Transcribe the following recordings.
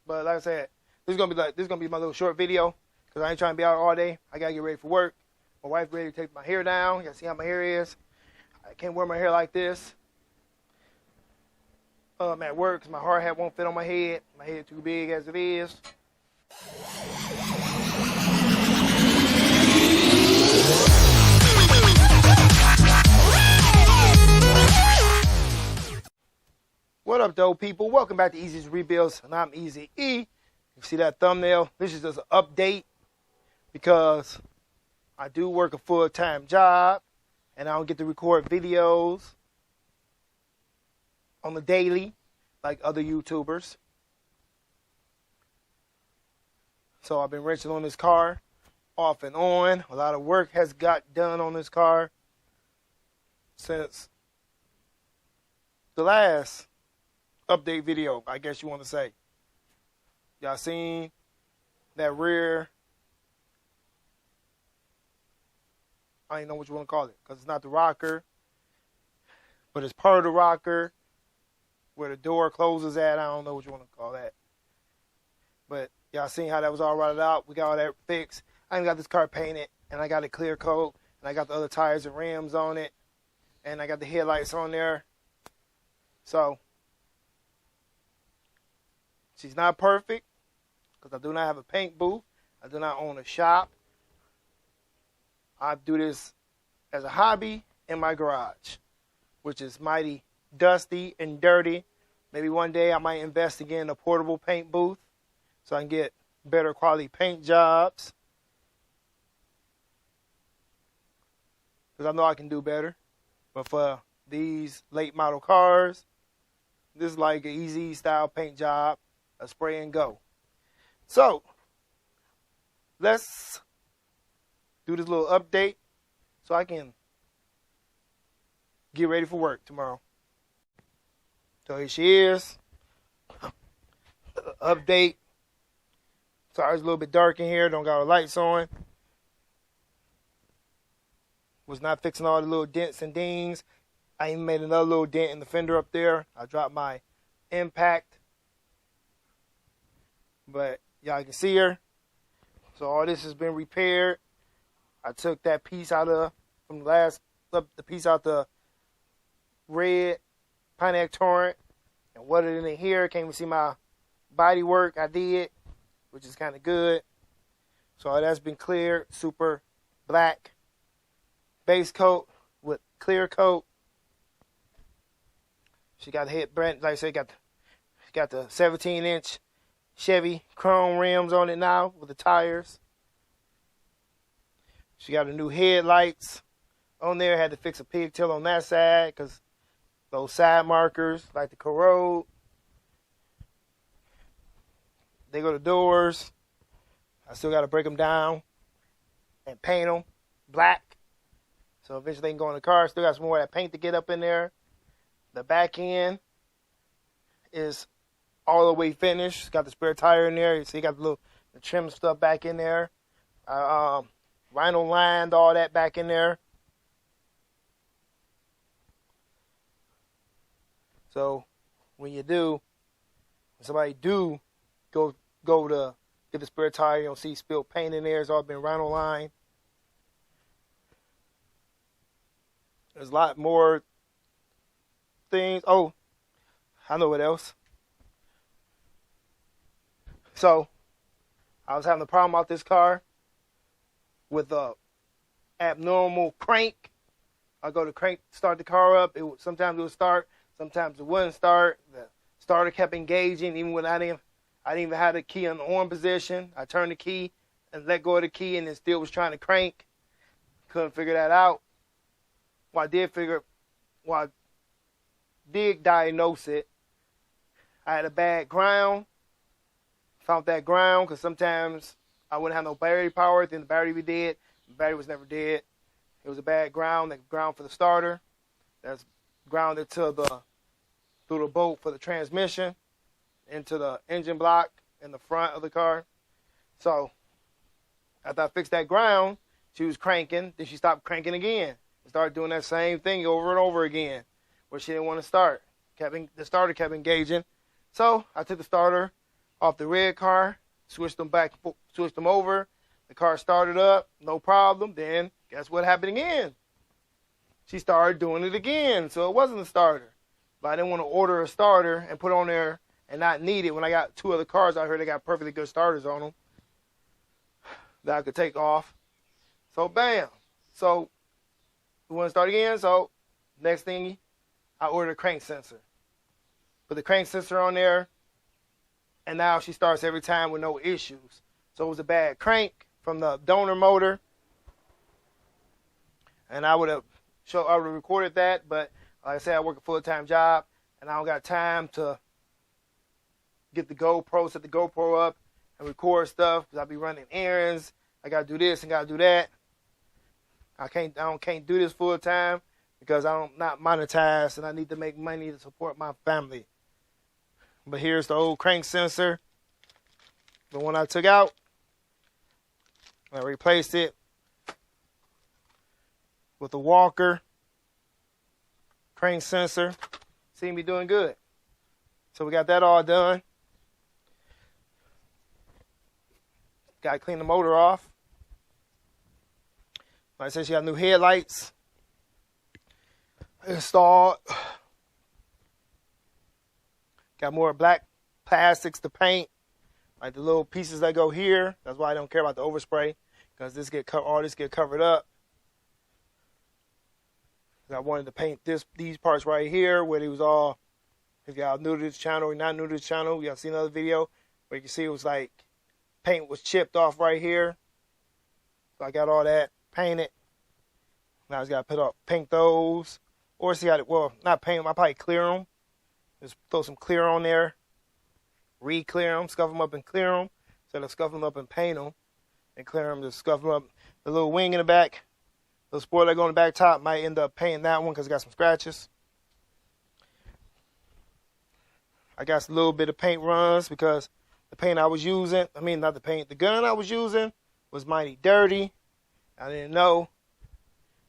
But like I said, this is gonna be my little short video because I ain't trying to be out all day. I gotta get ready for work. My wife ready to take my hair down. Y'all see how my hair is? I can't wear my hair like this. At work because my hard hat won't fit on my head. My head too big as it is. What up, though, people? Welcome back to Easy's Rebuilds, and I'm Easy E. You see that thumbnail? This is just an update because I do work a full-time job, and I don't get to record videos on the daily like other YouTubers. So I've been wrenching on this car off and on. A lot of work has got done on this car since the last update video, I guess you want to say. Y'all seen that rear, I don't know what you want to call it because it's not the rocker, but it's part of the rocker where the door closes at. I don't know what you want to call that, but y'all seen how that was all rotted out. We got all that fixed. I even got this car painted, and I got a clear coat, and I got the other tires and rims on it, and I got the headlights on there. So she's not perfect because I do not have a paint booth. I do not own a shop. I do this as a hobby in my garage, which is mighty dusty and dirty. Maybe one day I might invest again in a portable paint booth so I can get better quality paint jobs. Because I know I can do better. But for these late model cars, this is like an easy style paint job. A spray and go. So let's do this little update so I can get ready for work tomorrow. So here she is. Update. Sorry, it's a little bit dark in here. Don't got the lights on. Was not fixing all the little dents and dings. I even made another little dent in the fender up there. I dropped my impact. But y'all can see her. So all this has been repaired. I took that piece out of the piece out the red Pontiac Torrent and welded it in here. Can't even see my body work I did, which is kind of good. So all that's been cleared. Super black base coat with clear coat. She got a head brand, like I said, got the 17-inch Chevy chrome rims on it now with the tires. She got a new headlights on there. Had to fix a pigtail on that side because those side markers like to corrode. They go to doors. I still got to break them down and paint them black. So eventually they can go in the car. Still got some more of that paint to get up in there. The back end is all the way finished. Got the spare tire in there. You see, got the trim stuff back in there. Rhino lined all that back in there. So when somebody do go to get the spare tire, you don't see spilled paint in there. It's all been rhino lined. There's a lot more things. Oh, I know what else. So, I was having a problem out this car with a abnormal crank. I go to start the car up. Sometimes it would start, sometimes it wouldn't start. The starter kept engaging, even when I didn't even have the key in the on position. I turned the key and let go of the key, and it still was trying to crank. Couldn't figure that out. I did diagnose it, I had a bad ground. Found that ground because sometimes I wouldn't have no battery power. Then the battery would be dead. The battery was never dead. It was a bad ground. The ground for the starter. That's grounded through the bolt for the transmission into the engine block in the front of the car. So after I fixed that ground, she was cranking. Then she stopped cranking again. And started doing that same thing over and over again where she didn't want to start. The starter kept engaging. So I took the starter off the red car, switched them over. The car started up, no problem. Then guess what happened again? She started doing it again, so it wasn't a starter. But I didn't want to order a starter and put on there and not need it when I got 2 other cars out here that got perfectly good starters on them that I could take off. So bam. So we want to start again. So next thing, I ordered a crank sensor. Put the crank sensor on there, and now she starts every time with no issues. So it was a bad crank from the donor motor, and I would have recorded that, but like I said, I work a full-time job, and I don't got time to get the GoPro, set the GoPro up, and record stuff, because I'll be running errands. I got to do this and got to do that. I can't do this full-time because I'm not monetized, and I need to make money to support my family. But here's the old crank sensor, the one I took out. I replaced it with a Walker crank sensor. Seem to be doing good. So we got that all done. Got to clean the motor off. Like I said, she got new headlights installed. Got more black plastics to paint, like the little pieces that go here. That's why I don't care about the overspray, because all this get covered up. I wanted to paint these parts right here where it was all. If y'all new to this channel or not new to this channel, y'all seen another video where you can see it was like paint was chipped off right here. So I got all that painted. Now I just got to paint those, or see how not paint them. I probably clear them. Just throw some clear on there, re-clear them, scuff them up and clear them. Instead of scuff them up and paint them and clear them, just scuff them up. The little wing in the back, the spoiler on the back top, might end up painting that one because it got some scratches. I got a little bit of paint runs because the paint I was using, the gun I was using was mighty dirty. I didn't know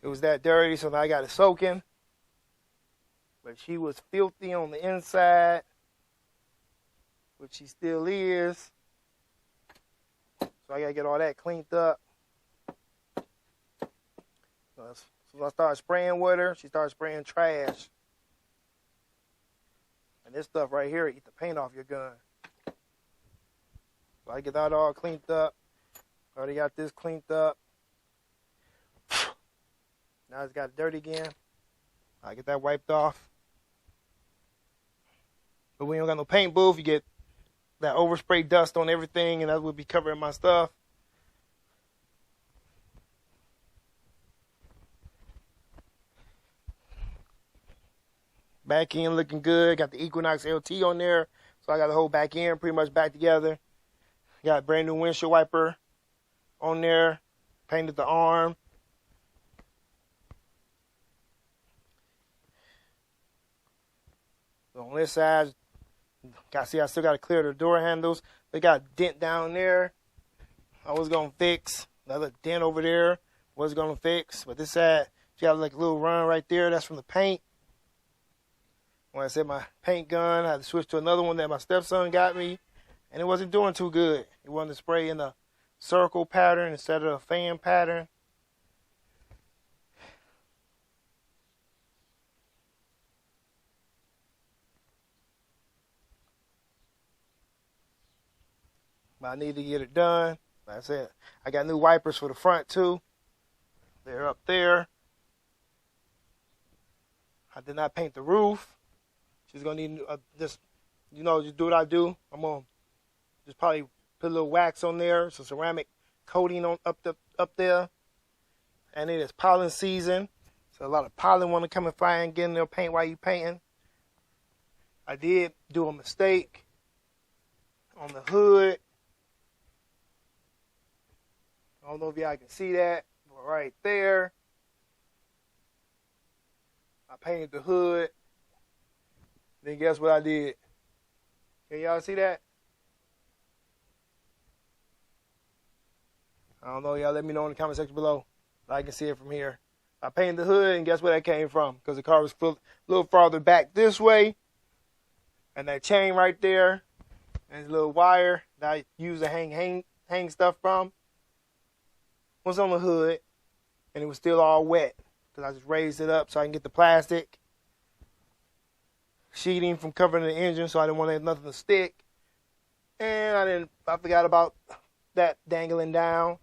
it was that dirty, so now I got it soaking. But she was filthy on the inside, which she still is. So I got to get all that cleaned up. So I started spraying with her. She started spraying trash. And this stuff right here eat the paint off your gun. So I get that all cleaned up. Already got this cleaned up. Now it's got dirty again. I get that wiped off. But when you don't got no paint booth, you get that overspray dust on everything, and that would be covering my stuff. Back end looking good. Got the Equinox LT on there. So I got the whole back end pretty much back together. Got a brand new windshield wiper on there. Painted the arm. So on this side, I still got to clear the door handles. They got a dent down there. I was going to fix. Another dent over there. Was going to fix. But this side, she got like a little run right there. That's from the paint. When I said my paint gun, I had to switch to another one that my stepson got me. And it wasn't doing too good. It wanted to spray in the circle pattern instead of a fan pattern. But I need to get it done. Like I said, I got new wipers for the front too. They're up there. I did not paint the roof. She's gonna need just do what I do. I'm gonna just probably put a little wax on there, some ceramic coating on up there. And it is pollen season, so a lot of pollen want to come and fly and get in there paint while you painting. I did do a mistake on the hood. I don't know if y'all can see that, but right there, I painted the hood. Then guess what I did? Can y'all see that? I don't know. Y'all let me know in the comment section below. I can see it from here. I painted the hood, and guess where that came from? Because the car was a little farther back this way. And that chain right there, and a little wire that I use to hang stuff from was on the hood, and it was still all wet because I just raised it up so I can get the plastic sheeting from covering the engine, so I didn't want nothing to stick. And I forgot about that dangling down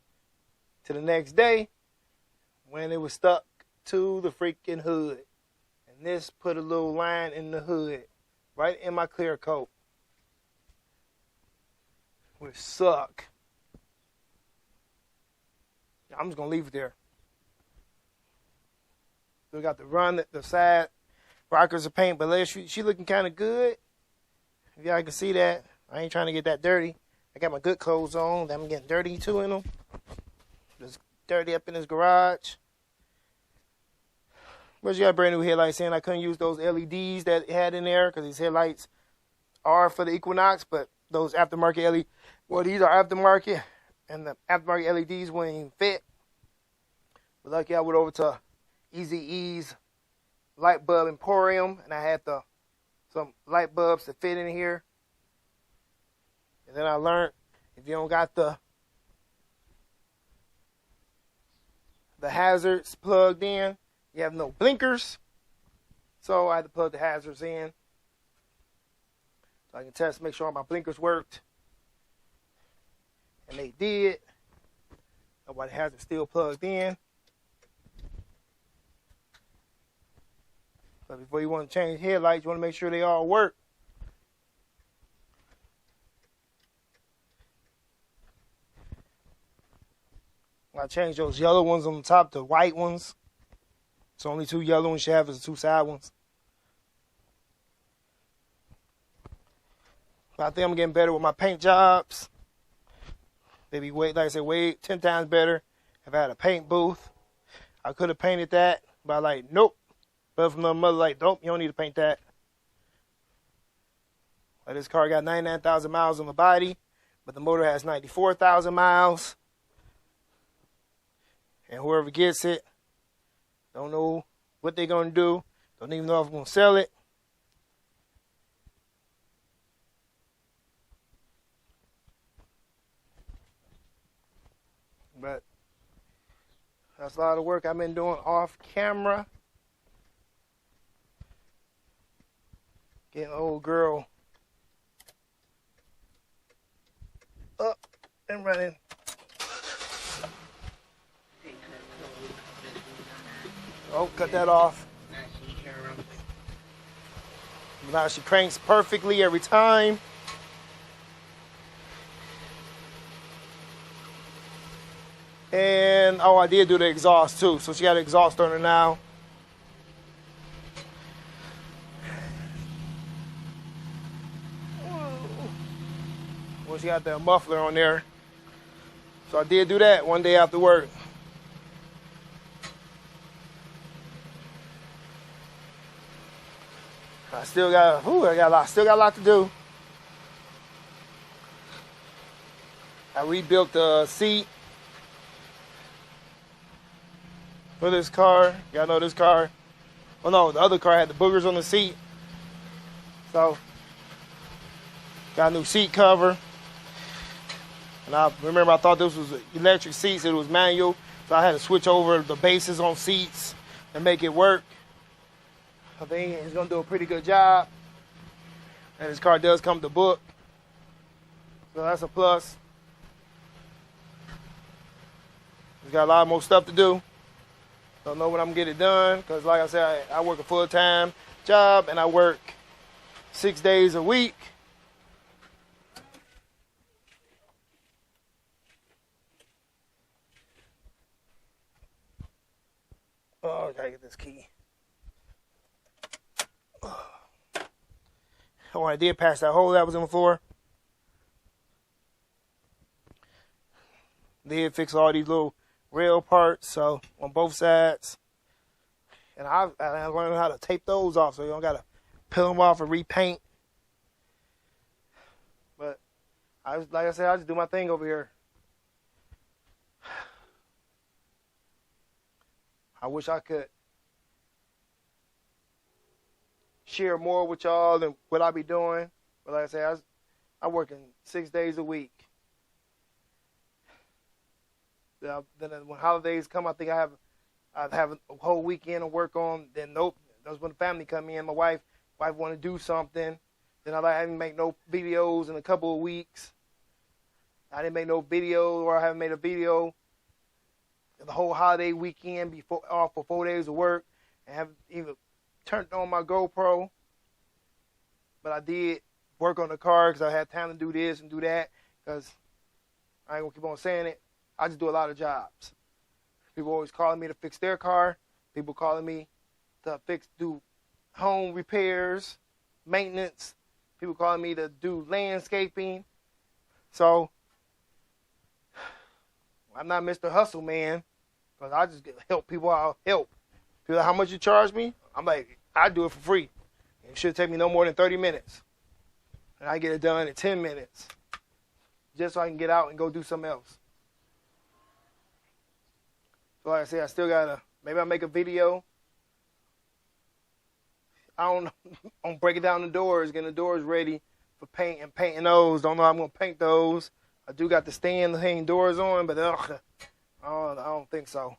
to the next day when it was stuck to the freaking hood. And this put a little line in the hood right in my clear coat, which suck. I'm just gonna leave it there. We got the side rockers of paint, but she looking kind of good. If y'all can see that, I ain't trying to get that dirty. I got my good clothes on. I'm getting dirty too in them. Just dirty up in this garage. But you got brand new headlights in. I couldn't use those LEDs that it had in there because these headlights are for the Equinox, but those aftermarket LEDs, well, these are aftermarket, and the aftermarket LEDs wouldn't even fit. But lucky I went over to Eazy-E's light bulb emporium, and I had some light bulbs to fit in here. And then I learned if you don't got the hazards plugged in, you have no blinkers. So I had to plug the hazards in so I can test, make sure all my blinkers worked. And they did. While the hazard's still plugged in. So before you want to change headlights, you want to make sure they all work. I changed those yellow ones on the top to white ones. So only 2 yellow ones you have is the 2 side ones. But I think I'm getting better with my paint jobs. They be way 10 times better if I had a paint booth. I could have painted that, but I'm like, nope. But from the mother, like, nope, you don't need to paint that. Like, this car got 99,000 miles on the body, but the motor has 94,000 miles. And whoever gets it, don't know what they're going to do. Don't even know if I'm going to sell it. But that's a lot of work I've been doing off camera. Getting an old girl up and running. Oh, cut that off. Now she cranks perfectly every time. And, oh, I did do the exhaust too. So she got an exhaust on her now. Well, she got the muffler on there. So I did do that one day after work. I still got a lot to do. I rebuilt the seat for this car. Y'all know this car. Well, no, the other car had the boogers on the seat. So, got a new seat cover. And I remember I thought this was electric seats. It was manual. So I had to switch over the bases on seats and make it work. I think he's going to do a pretty good job. And this car does come with the book. So that's a plus. He's got a lot more stuff to do. Don't know when I'm going to get it done. Because like I said, I work a full-time job. And I work 6 days a week. Oh, I got to get this key. Oh, I did patch that hole that was in the floor. Did fix all these little rail parts, so on both sides. And I learned how to tape those off, so you don't gotta peel them off and repaint. But like I said, I just do my thing over here. I wish I could share more with y'all than what I be doing. But like I said, I'm working 6 days a week. Then when holidays come, I think I have a whole weekend to work on. Then nope, that's when the family come in. My wife want to do something. Then I haven't make no videos in a couple of weeks. I didn't make no video, or I haven't made a video the whole holiday weekend before off for 4 days of work, and haven't even turned on my GoPro. But I did work on the car because I had time to do this and do that, because I ain't gonna keep on saying it. I just do a lot of jobs. People always calling me to fix their car. People calling me to do home repairs, maintenance. People calling me to do landscaping. So I'm not Mr. Hustle Man, because I just help people out. Help. People like, how much you charge me? I'm like, I do it for free. It should take me no more than 30 minutes. And I get it done in 10 minutes. Just so I can get out and go do something else. So like I said, I still gotta, maybe I'll make a video. I don't know. I'm breaking down the doors, getting the doors ready for painting those. Don't know how I'm gonna paint those. I do got the stand to hang doors on, but I don't think so.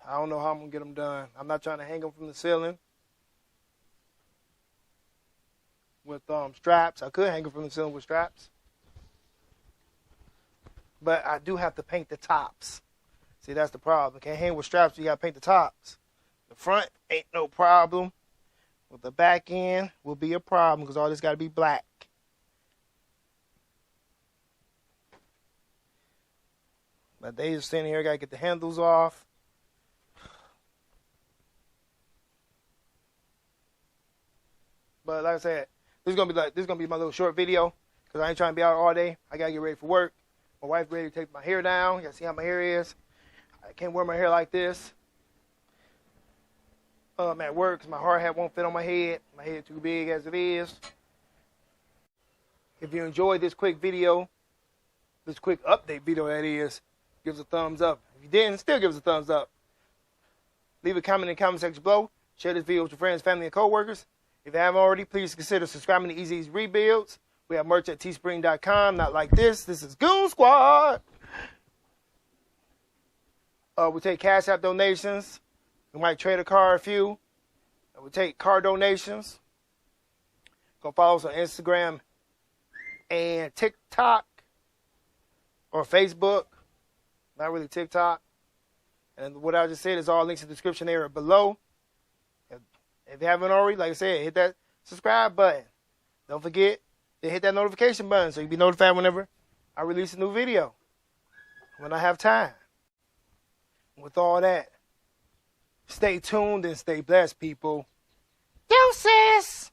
I don't know how I'm gonna get them done. I'm not trying to hang them from the ceiling with straps. I could hang them from the ceiling with straps. But I do have to paint the tops. See, that's the problem. Can't hang with straps, you gotta paint the tops. The front ain't no problem. With the back end will be a problem, because all this gotta be black. But they just sitting here, gotta get the handles off. But like I said, this is gonna be my little short video, because I ain't trying to be out all day. I gotta get ready for work. My wife ready to take my hair down. You gotta see how my hair is. I can't wear my hair like this. At work, because my hard hat won't fit on my head. My head too big as it is. If you enjoyed this quick video, this quick update video that is, give us a thumbs up. If you didn't, still give us a thumbs up. Leave a comment in the comment section below. Share this video with your friends, family, and coworkers. If you haven't already, please consider subscribing to Easy's Rebuilds. We have merch at teespring.com. Not like this. This is Goon Squad. We take Cash App donations. We might trade a car a few. We take car donations. Go follow us on Instagram and TikTok or Facebook. Not really TikTok. And what I just said is all links in the description area below. If you haven't already, like I said, hit that subscribe button. Don't forget to hit that notification button so you'll be notified whenever I release a new video, when I have time. With all that, stay tuned and stay blessed, people. Deuces!